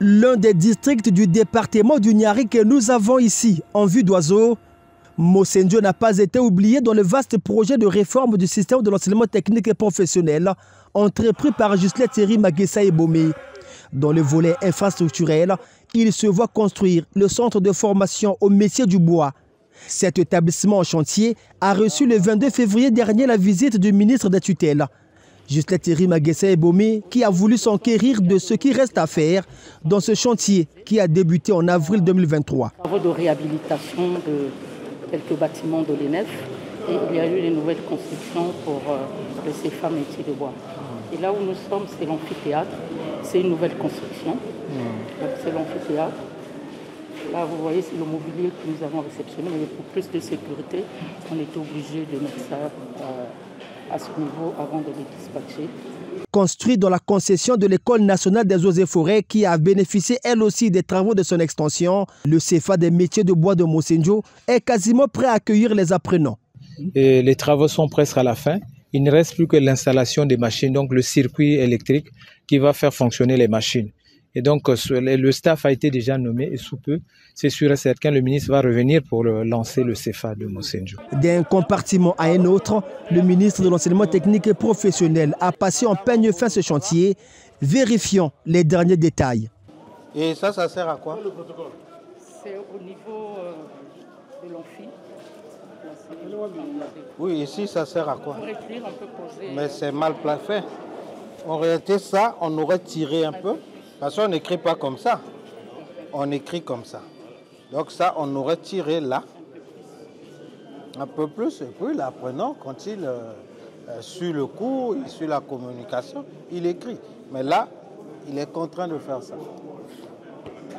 L'un des districts du département du Niari que nous avons ici en vue d'oiseau, Mosendjo n'a pas été oublié dans le vaste projet de réforme du système de l'enseignement technique et professionnel entrepris par Ghislain Thierry Magessa Ebomé. Dans le volet infrastructurel, il se voit construire le centre de formation au métier du bois. Cet établissement en chantier a reçu le 22 février dernier la visite du ministre des tutelles. Ghislain Thierry Magessa Ebomé qui a voulu s'enquérir de ce qui reste à faire dans ce chantier qui a débuté en avril 2023. Travaux de réhabilitation de quelques bâtiments de l'ENEF et il y a eu les nouvelles constructions pour le CFA métier de bois. Et là où nous sommes, c'est l'amphithéâtre. C'est une nouvelle construction. Donc c'est l'amphithéâtre. Là, vous voyez, c'est le mobilier que nous avons réceptionné, mais pour plus de sécurité, on était obligé de mettre ça à ce niveau avant de les dispatcher. Construit dans la concession de l'École nationale des eaux et forêts qui a bénéficié elle aussi des travaux de son extension, le CFA des métiers de bois de Mosendjo est quasiment prêt à accueillir les apprenants. Et les travaux sont presque à la fin. Il ne reste plus que l'installation des machines, donc le circuit électrique qui va faire fonctionner les machines. Et donc le staff a été déjà nommé et sous peu, c'est sûr et certain, le ministre va revenir pour lancer le CFA de Mosendjo. D'un compartiment à un autre, le ministre de l'enseignement technique et professionnel a passé en peigne fin ce chantier, vérifiant les derniers détails. Et ça sert à quoi? C'est au niveau de l'amphi. Oui, ici ça sert à quoi? Pour écrire, on peut poser. Mais c'est mal fait. En réalité, ça, on aurait tiré un peu. Parce qu'on n'écrit pas comme ça. On écrit comme ça. Donc ça, on aurait tiré là. Un peu plus. Et puis l'apprenant, quand il suit le cours, il suit la communication, il écrit. Mais là, il est contraint de faire ça.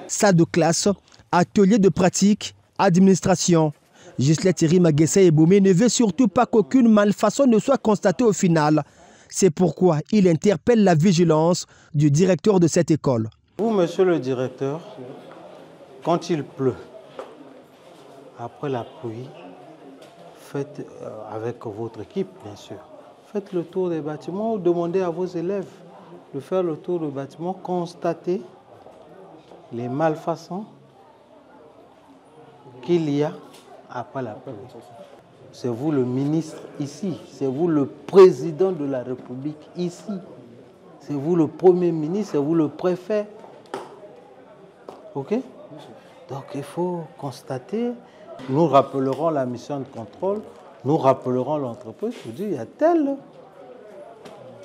Salle de classe, atelier de pratique, administration. Ghislain Thierry Magessa Ebomé ne veut surtout pas qu'aucune malfaçon ne soit constatée au final. C'est pourquoi il interpelle la vigilance du directeur de cette école. Vous, monsieur le directeur, quand il pleut, après la pluie, faites, avec votre équipe bien sûr, faites le tour des bâtiments ou demandez à vos élèves de faire le tour des bâtiments, constatez les malfaçons qu'il y a après la pluie. C'est vous le ministre ici, c'est vous le président de la République ici, c'est vous le premier ministre, c'est vous le préfet. Ok? Donc il faut constater, nous rappellerons la mission de contrôle, nous rappellerons l'entreprise, je vous dis, il y a telle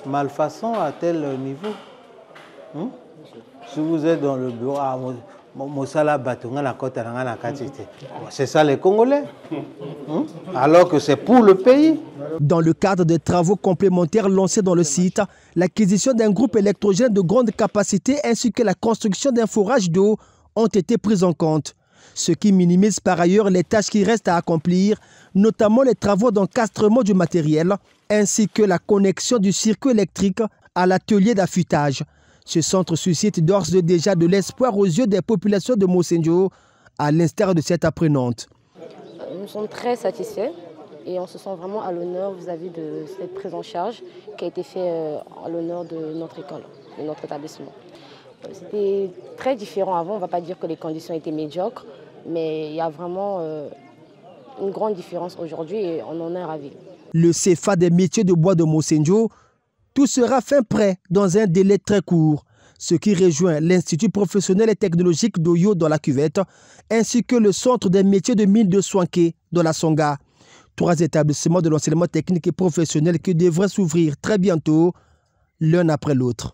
malfaçon à tel niveau. Si vous êtes dans le bureau, c'est ça les Congolais. Alors que c'est pour le pays. Dans le cadre des travaux complémentaires lancés dans le site, l'acquisition d'un groupe électrogène de grande capacité ainsi que la construction d'un forage d'eau ont été prises en compte. Ce qui minimise par ailleurs les tâches qui restent à accomplir, notamment les travaux d'encastrement du matériel ainsi que la connexion du circuit électrique à l'atelier d'affûtage. Ce centre suscite d'ores et déjà de l'espoir aux yeux des populations de Mosendjo, à l'instar de cette apprenante. Nous sommes très satisfaits et on se sent vraiment à l'honneur vis-à-vis de cette prise en charge qui a été faite à l'honneur de notre école, de notre établissement. C'était très différent avant, on ne va pas dire que les conditions étaient médiocres, mais il y a vraiment une grande différence aujourd'hui et on en est ravis. Le CFA des métiers de bois de Mosendjo, tout sera fin prêt dans un délai très court, ce qui rejoint l'Institut professionnel et technologique d'Oyo dans la Cuvette, ainsi que le Centre des métiers de mine de Soinké dans la Songa. 3 établissements de l'enseignement technique et professionnel qui devraient s'ouvrir très bientôt, l'un après l'autre.